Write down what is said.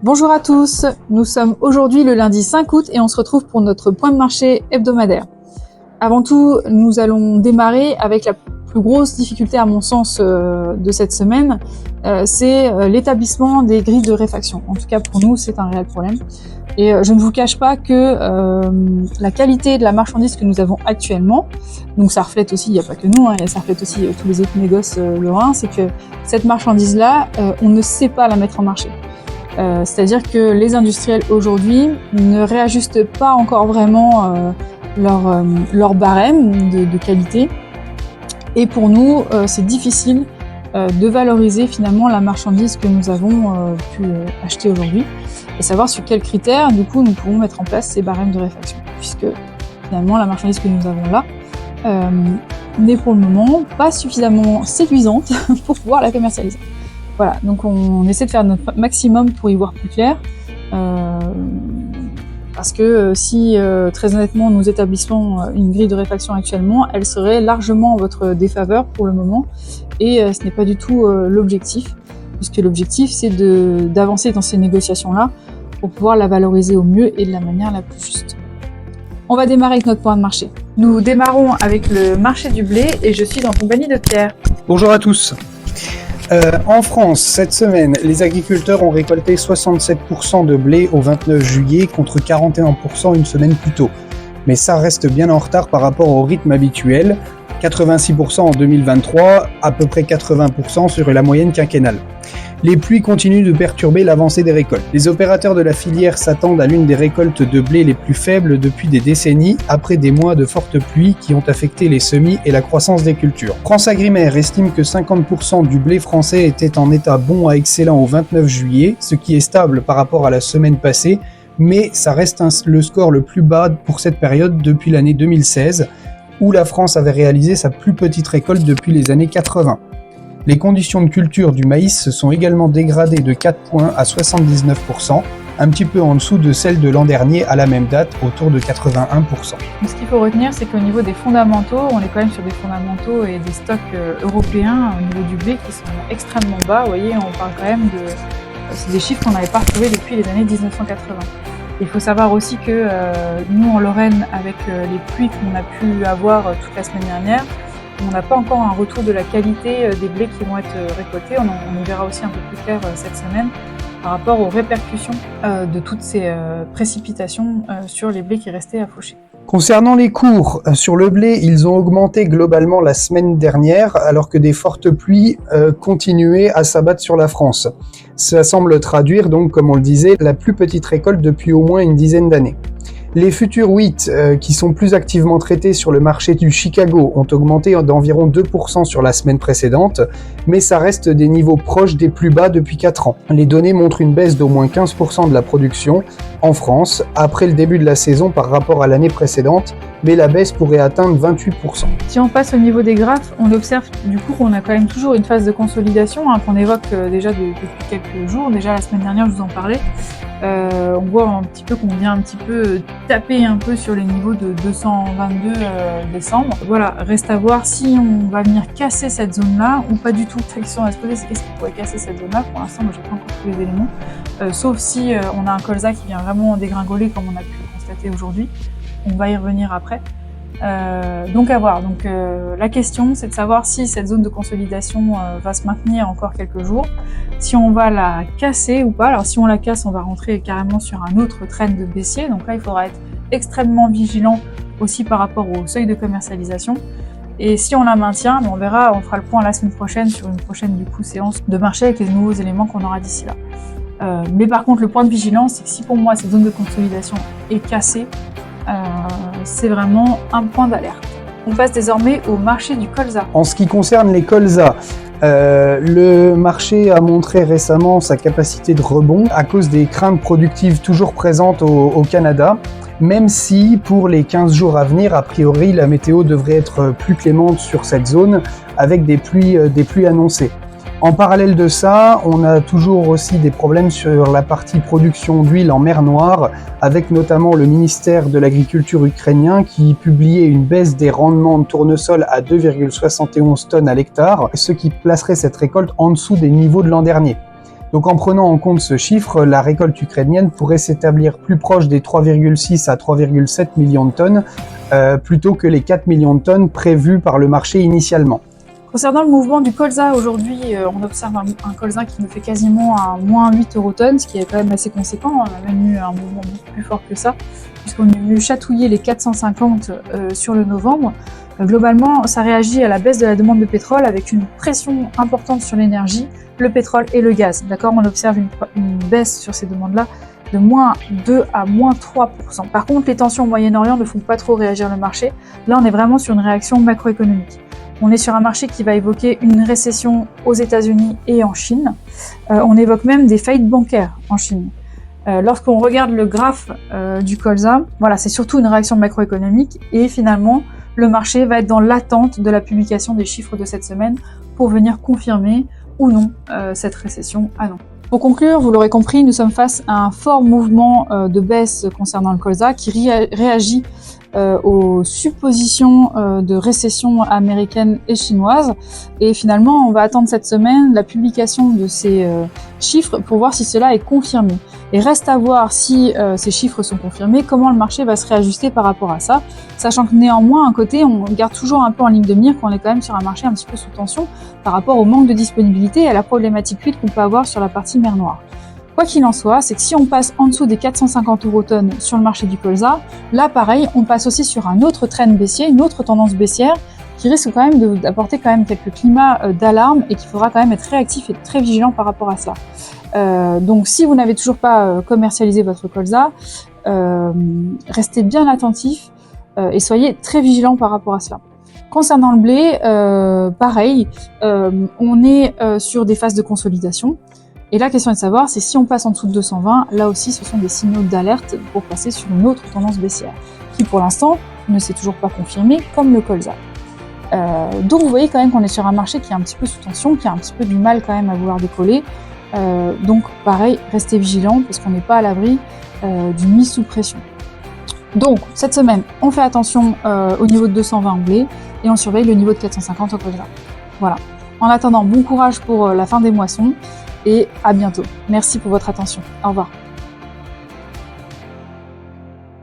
Bonjour à tous, nous sommes aujourd'hui le lundi 5 août et on se retrouve pour notre point de marché hebdomadaire. Avant tout, nous allons démarrer avec la plus grosse difficulté à mon sens de cette semaine, c'est l'établissement des grilles de réfaction. En tout cas pour nous, c'est un réel problème. Et je ne vous cache pas que la qualité de la marchandise que nous avons actuellement, donc ça reflète aussi, il n'y a pas que nous, ça reflète aussi tous les autres négoces lorrains, c'est que cette marchandise-là, on ne sait pas la mettre en marché. C'est-à-dire que les industriels aujourd'hui ne réajustent pas encore vraiment leur barème de qualité. Et pour nous, c'est difficile de valoriser finalement la marchandise que nous avons pu acheter aujourd'hui et savoir sur quels critères du coup nous pouvons mettre en place ces barèmes de réfaction. Puisque finalement la marchandise que nous avons là n'est pour le moment pas suffisamment séduisante pour pouvoir la commercialiser. Voilà, donc on essaie de faire notre maximum pour y voir plus clair, parce que si très honnêtement nous établissons une grille de réfaction actuellement, elle serait largement en votre défaveur pour le moment, et ce n'est pas du tout l'objectif, puisque l'objectif c'est d'avancer dans ces négociations-là pour pouvoir la valoriser au mieux et de la manière la plus juste. On va démarrer avec notre point de marché. Nous démarrons avec le marché du blé et je suis en compagnie de Pierre. Bonjour à tous. En France, cette semaine, les agriculteurs ont récolté 67% de blé au 29 juillet contre 41% une semaine plus tôt. Mais ça reste bien en retard par rapport au rythme habituel, 86% en 2023, à peu près 80% sur la moyenne quinquennale. Les pluies continuent de perturber l'avancée des récoltes. Les opérateurs de la filière s'attendent à l'une des récoltes de blé les plus faibles depuis des décennies, après des mois de fortes pluies qui ont affecté les semis et la croissance des cultures. FranceAgriMer estime que 50% du blé français était en état bon à excellent au 29 juillet, ce qui est stable par rapport à la semaine passée, mais ça reste le score le plus bas pour cette période depuis l'année 2016, où la France avait réalisé sa plus petite récolte depuis les années 80. Les conditions de culture du maïs se sont également dégradées de 4 points à 79%, un petit peu en dessous de celles de l'an dernier à la même date, autour de 81%. Ce qu'il faut retenir, c'est qu'au niveau des fondamentaux, on est quand même sur des fondamentaux et des stocks européens au niveau du blé qui sont extrêmement bas. Vous voyez, on parle quand même c'est des chiffres qu'on n'avait pas retrouvés depuis les années 1980. Il faut savoir aussi que nous en Lorraine, avec les pluies qu'on a pu avoir toute la semaine dernière, on n'a pas encore un retour de la qualité des blés qui vont être récoltés. On y verra aussi un peu plus clair cette semaine par rapport aux répercussions de toutes ces précipitations sur les blés qui restaient à faucher. Concernant les cours sur le blé, ils ont augmenté globalement la semaine dernière alors que des fortes pluies continuaient à s'abattre sur la France. Ça semble traduire donc, comme on le disait, la plus petite récolte depuis au moins une dizaine d'années. Les futurs wheat qui sont plus activement traités sur le marché du Chicago ont augmenté d'environ 2% sur la semaine précédente, mais ça reste des niveaux proches des plus bas depuis 4 ans. Les données montrent une baisse d'au moins 15% de la production en France après le début de la saison par rapport à l'année précédente, mais la baisse pourrait atteindre 28%. Si on passe au niveau des graphes, on observe du coup qu'on a quand même toujours une phase de consolidation qu'on évoque déjà depuis quelques jours. Déjà la semaine dernière, je vous en parlais. On voit un petit peu qu'on vient un petit peu taper un peu sur les niveaux de 222 décembre. Voilà, reste à voir si on va venir casser cette zone-là ou pas du tout. La question à se poser, c'est qu'est-ce qui pourrait casser cette zone-là. Pour l'instant, moi, j'ai pas encore tous les éléments. Sauf si on a un colza qui vient vraiment dégringoler comme on a pu le constater aujourd'hui. On va y revenir après. Donc à voir. Donc la question, c'est de savoir si cette zone de consolidation va se maintenir encore quelques jours, si on va la casser ou pas. Alors si on la casse, on va rentrer carrément sur un autre trend de baissier. Donc là, il faudra être extrêmement vigilant aussi par rapport au seuil de commercialisation. Et si on la maintient, on verra, on fera le point la semaine prochaine sur une prochaine du coup séance de marché avec les nouveaux éléments qu'on aura d'ici là. Mais par contre, le point de vigilance, c'est que si pour moi cette zone de consolidation est cassée, c'est vraiment un point d'alerte. On passe désormais au marché du colza. En ce qui concerne les colzas, le marché a montré récemment sa capacité de rebond à cause des craintes productives toujours présentes au Canada, même si pour les 15 jours à venir, a priori, la météo devrait être plus clémente sur cette zone avec des pluies annoncées. En parallèle de ça, on a toujours aussi des problèmes sur la partie production d'huile en mer Noire, avec notamment le ministère de l'Agriculture ukrainien qui publiait une baisse des rendements de tournesol à 2,71 tonnes à l'hectare, ce qui placerait cette récolte en dessous des niveaux de l'an dernier. Donc en prenant en compte ce chiffre, la récolte ukrainienne pourrait s'établir plus proche des 3,6 à 3,7 millions de tonnes, plutôt que les 4 millions de tonnes prévus par le marché initialement. Concernant le mouvement du colza, aujourd'hui, on observe un colza qui nous fait quasiment un moins 8 € tonne, ce qui est quand même assez conséquent. On a même eu un mouvement beaucoup plus fort que ça, puisqu'on est venu chatouiller les 450 sur le novembre. Globalement, ça réagit à la baisse de la demande de pétrole avec une pression importante sur l'énergie, le pétrole et le gaz. D'accord, on observe une baisse sur ces demandes-là de moins 2 à moins 3%. Par contre, les tensions au Moyen-Orient ne font pas trop réagir le marché. Là, on est vraiment sur une réaction macroéconomique. On est sur un marché qui va évoquer une récession aux États-Unis et en Chine. On évoque même des faillites bancaires en Chine. Lorsqu'on regarde le graphe du colza, voilà, c'est surtout une réaction macroéconomique et finalement, le marché va être dans l'attente de la publication des chiffres de cette semaine pour venir confirmer ou non cette récession à non. Pour conclure, vous l'aurez compris, nous sommes face à un fort mouvement de baisse concernant le colza qui réagit aux suppositions de récession américaine et chinoise. Et finalement, on va attendre cette semaine la publication de ces chiffres pour voir si cela est confirmé. Et reste à voir si ces chiffres sont confirmés, comment le marché va se réajuster par rapport à ça, sachant que néanmoins, à côté, on garde toujours un peu en ligne de mire qu'on est quand même sur un marché un petit peu sous tension par rapport au manque de disponibilité et à la problématique huile qu'on peut avoir sur la partie mer Noire. Quoi qu'il en soit, c'est que si on passe en dessous des 450 € tonnes sur le marché du colza, là pareil, on passe aussi sur un autre trend baissier, une autre tendance baissière qui risque quand même d'apporter quand même quelques climats d'alarme et qu'il faudra quand même être réactif et très vigilant par rapport à cela. Donc si vous n'avez toujours pas commercialisé votre colza, restez bien attentif et soyez très vigilant par rapport à cela. Concernant le blé, pareil, on est sur des phases de consolidation. Et la question est de savoir, c'est si on passe en dessous de 220, là aussi ce sont des signaux d'alerte pour passer sur une autre tendance baissière, qui pour l'instant ne s'est toujours pas confirmée, comme le colza. Donc vous voyez quand même qu'on est sur un marché qui est un petit peu sous tension, qui a un petit peu du mal quand même à vouloir décoller. Donc pareil, restez vigilants parce qu'on n'est pas à l'abri d'une mise sous pression. Donc cette semaine, on fait attention au niveau de 220 en blé et on surveille le niveau de 450 au colza. Voilà. En attendant, bon courage pour la fin des moissons. Et à bientôt. Merci pour votre attention. Au revoir.